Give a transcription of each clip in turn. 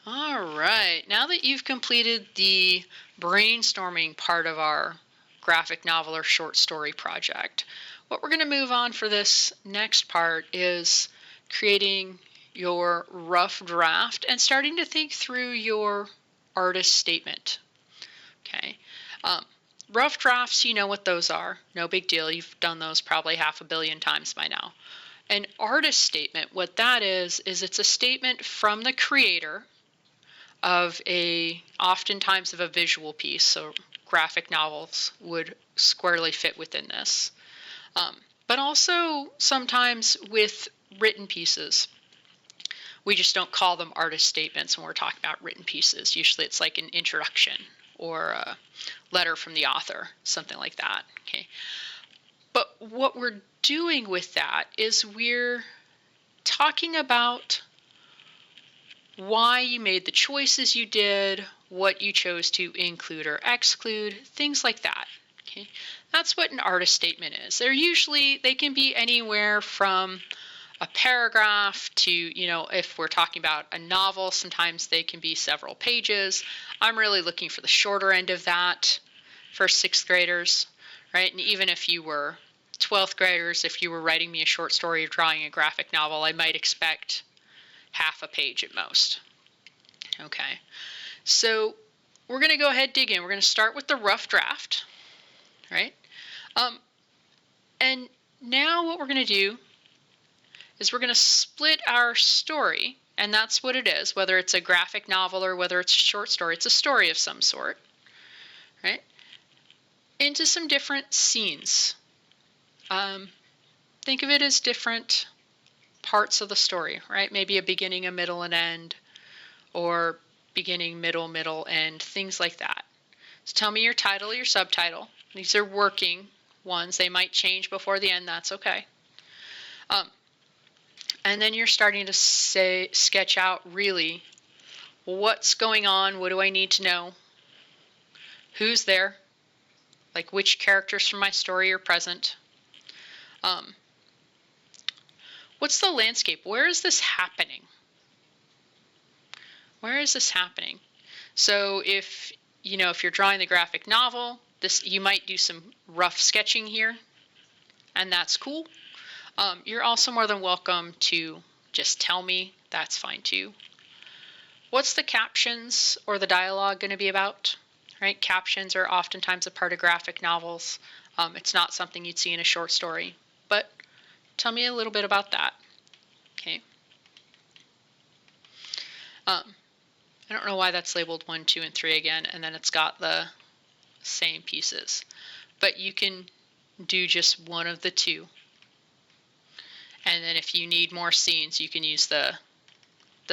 All right, now that you've completed the brainstorming part of our graphic novel or short story project, what we're going to move on for this next part is creating your rough draft and starting to think through your artist statement. Okay. Um, Rough drafts, you know what those are. No big deal. You've done those probably 500 million times by now. An artist statement, what that is it's a statement from the creator of oftentimes of a visual piece. So graphic novels would squarely fit within this. But also sometimes with written pieces. We just don't call them artist statements when we're talking about written pieces. Usually it's like an introduction or a letter from the author, something like that. Okay. But what we're doing with that is we're talking about why you made the choices you did, what you chose to include or exclude, things like that. Okay? That's what an artist statement is. They can be anywhere from a paragraph to, if we're talking about a novel, sometimes they can be several pages. I'm really looking for the shorter end of that for sixth graders, right? And even if you were 12th graders, if you were writing me a short story or drawing a graphic novel, I might expect half a page at most. Okay, so we're going to go ahead and dig in. We're going to start with the rough draft, right? And now what we're going to do is we're going to split our story, and that's what it is, whether it's a graphic novel or whether it's a short story. It's a story of some sort, right? Into some different scenes. Think of it as different parts of the story, right? Maybe a beginning, a middle, and end, or beginning, middle, end, things like that. So tell me your title, your subtitle. These are working ones. They might change before the end. That's okay. And then you're starting to sketch out really what's going on, what do I need to know, who's there, like which characters from my story are present. What's the landscape? Where is this happening? Where is this happening? So if you're drawing the graphic novel, you might do some rough sketching here, and that's cool. You're also more than welcome to just tell me. That's fine too. What's the captions or the dialogue going to be about? Right? Captions are oftentimes a part of graphic novels. It's not something you'd see in a short story, but tell me a little bit about that. Okay. I don't know why that's labeled 1, 2, and 3 again, and then it's got the same pieces. But you can do just one of the two. And then if you need more scenes, you can use the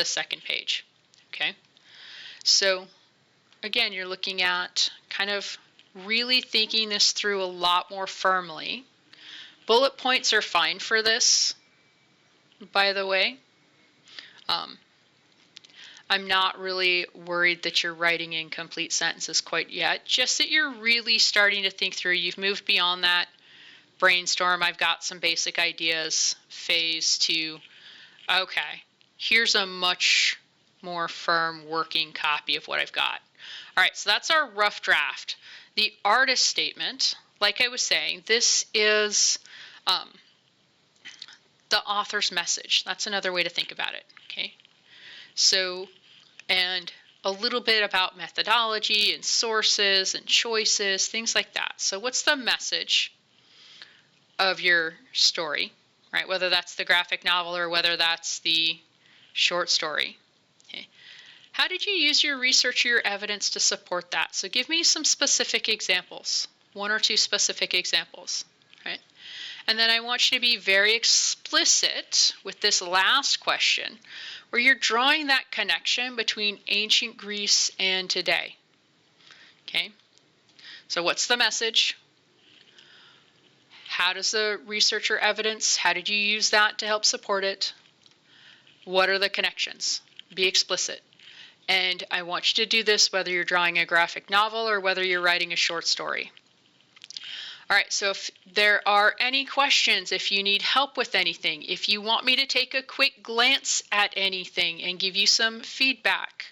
second page. Okay? So again, you're looking at kind of really thinking this through a lot more firmly. Bullet points are fine for this, by the way. I'm not really worried that you're writing incomplete sentences quite yet, just that you're really starting to think through. You've moved beyond that brainstorm, I've got some basic ideas phase to, okay, here's a much more firm working copy of what I've got. All right, so that's our rough draft. The artist statement, like I was saying, this is the author's message. That's another way to think about it, okay? So, and a little bit about methodology and sources and choices, things like that. So what's the message of your story, right? Whether that's the graphic novel or whether that's the short story. Okay. How did you use your research or your evidence to support that? So give me some specific examples, 1 or 2 specific examples, right? And then I want you to be very explicit with this last question, where you're drawing that connection between ancient Greece and today. Okay? So what's the message? How does the research or evidence, how did you use that to help support it? What are the connections? Be explicit. And I want you to do this whether you're drawing a graphic novel or whether you're writing a short story. All right, so if there are any questions, if you need help with anything, if you want me to take a quick glance at anything and give you some feedback,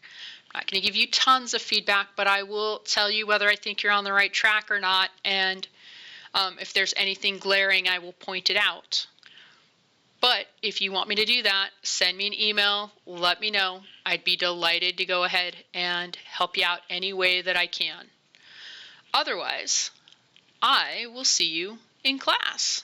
I'm not going to give you tons of feedback, but I will tell you whether I think you're on the right track or not. And if there's anything glaring, I will point it out. But if you want me to do that, send me an email, let me know. I'd be delighted to go ahead and help you out any way that I can. Otherwise, I will see you in class.